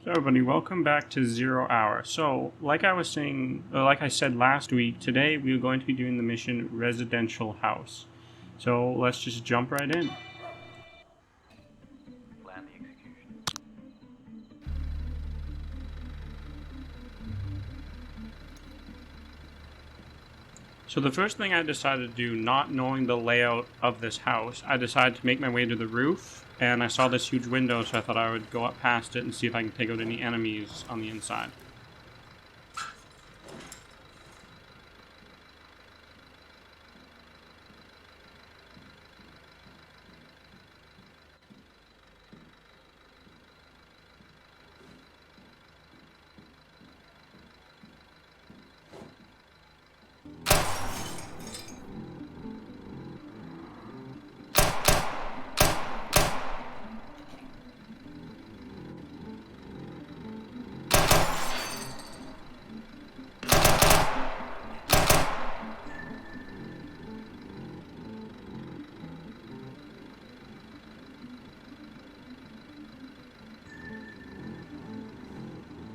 So everybody, welcome back to 0 Hour. So, like I said last week, today we are going to be doing the mission Residential House. So let's just jump right in. Plan the execution. So the first thing I decided to do, not knowing the layout of this house, I decided to make my way to the roof, and I saw this huge window, so I thought I would go up past it and see if I can take out any enemies on the inside.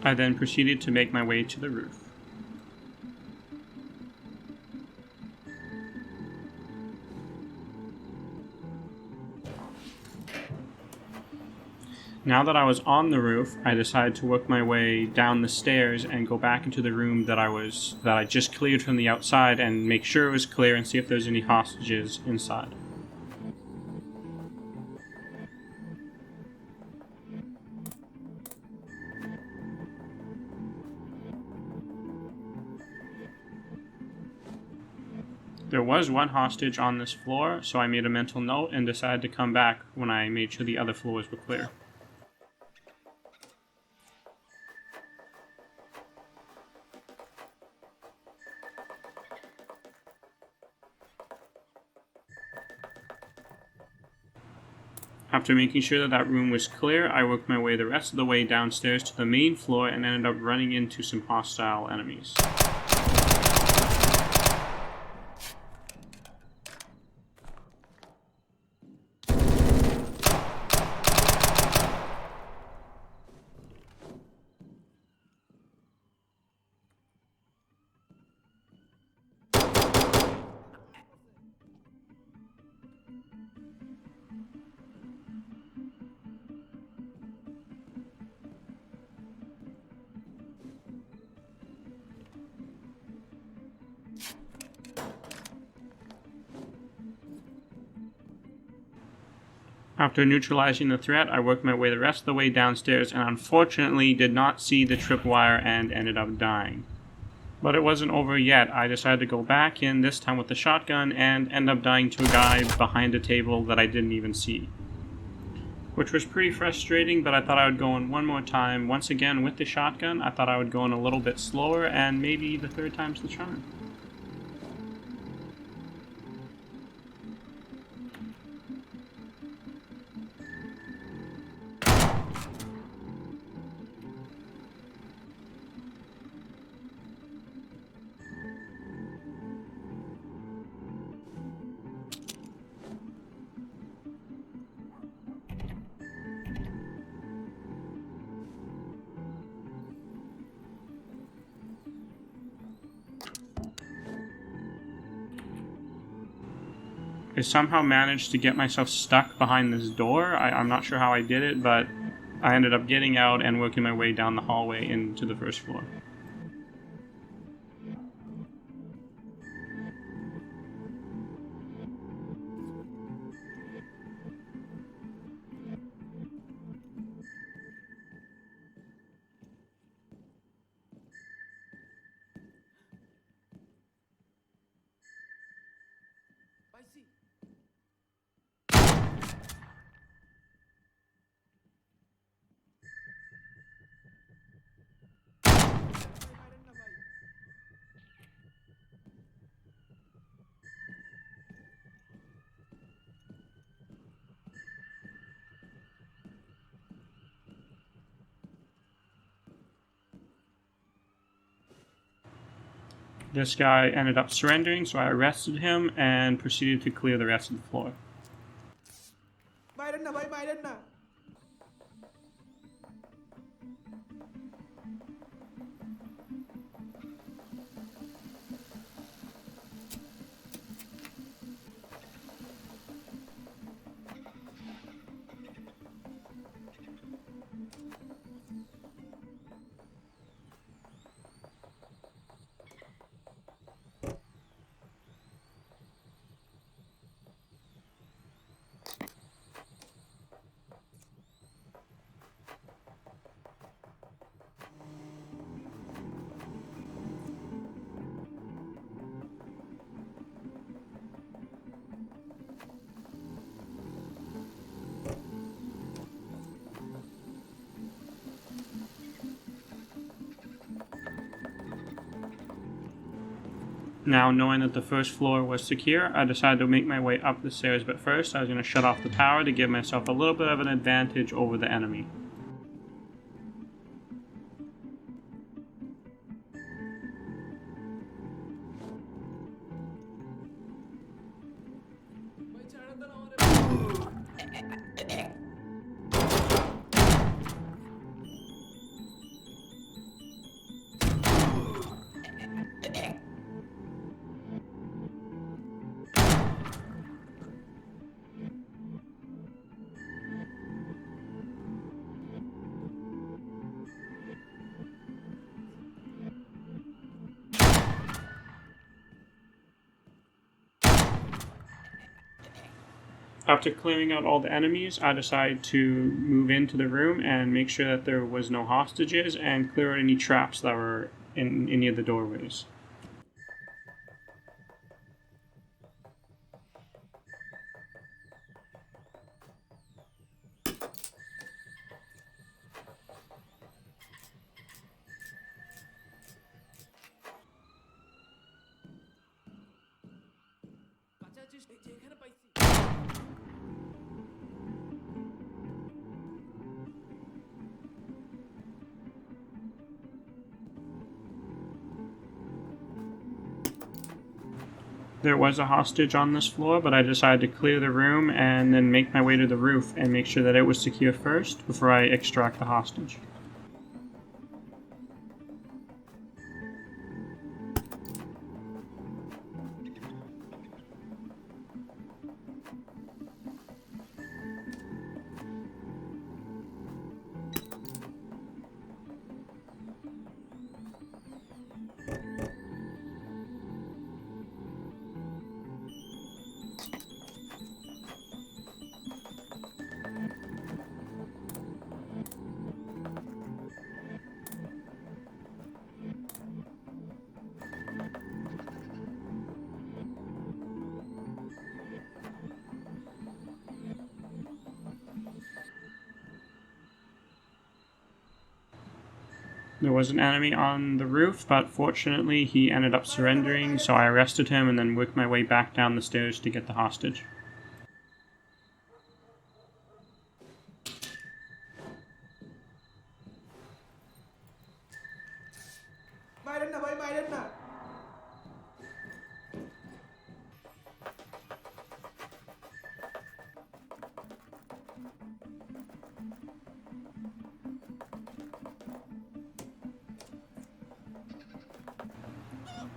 I then proceeded to make my way to the roof. Now that I was on the roof, I decided to work my way down the stairs and go back into the room that I just cleared from the outside and make sure it was clear and see if there's any hostages inside. There was one hostage on this floor, so I made a mental note and decided to come back when I made sure the other floors were clear. After making sure that room was clear, I worked my way the rest of the way downstairs to the main floor and ended up running into some hostile enemies. After neutralizing the threat, I worked my way the rest of the way downstairs and unfortunately did not see the tripwire and ended up dying. But it wasn't over yet. I decided to go back in, this time with the shotgun, and end up dying to a guy behind a table that I didn't even see. Which was pretty frustrating, but I thought I would go in one more time. Once again with the shotgun, I thought I would go in a little bit slower, and maybe the third time's the charm. I somehow managed to get myself stuck behind this door. I'm not sure how I did it, but I ended up getting out and working my way down the hallway into the first floor. This guy ended up surrendering, so I arrested him and proceeded to clear the rest of the floor. Now, knowing that the first floor was secure, I decided to make my way up the stairs, but first I was going to shut off the power to give myself a little bit of an advantage over the enemy. After clearing out all the enemies, I decided to move into the room and make sure that there was no hostages and clear out any traps that were in any of the doorways. There was a hostage on this floor, but I decided to clear the room and then make my way to the roof and make sure that it was secure first before I extract the hostage. There was an enemy on the roof, but fortunately he ended up surrendering, so I arrested him and then worked my way back down the stairs to get the hostage.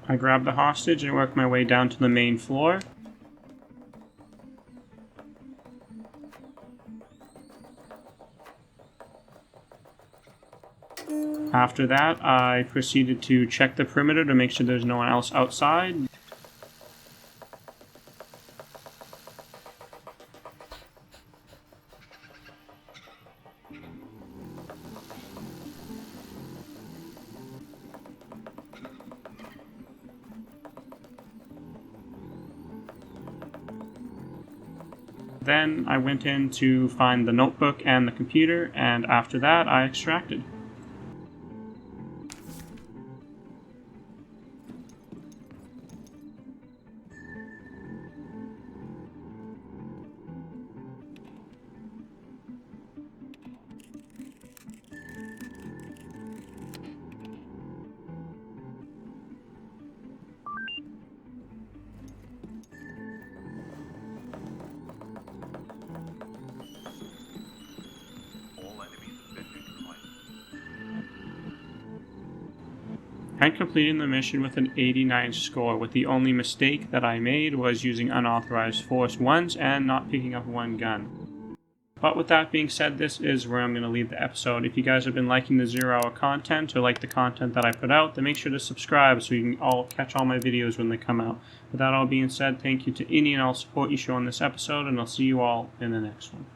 I grabbed the hostage and worked my way down to the main floor. After that, I proceeded to check the perimeter to make sure there's no one else outside. Then I went in to find the notebook and the computer, and after that I extracted. I completed the mission with an 89 score, with the only mistake that I made was using unauthorized force once and not picking up one gun. But with that being said, this is where I'm going to leave the episode. If you guys have been liking the 0 Hour content or like the content that I put out, then make sure to subscribe so you can all catch all my videos when they come out. With that all being said, thank you to any and all support you show on this episode, and I'll see you all in the next one.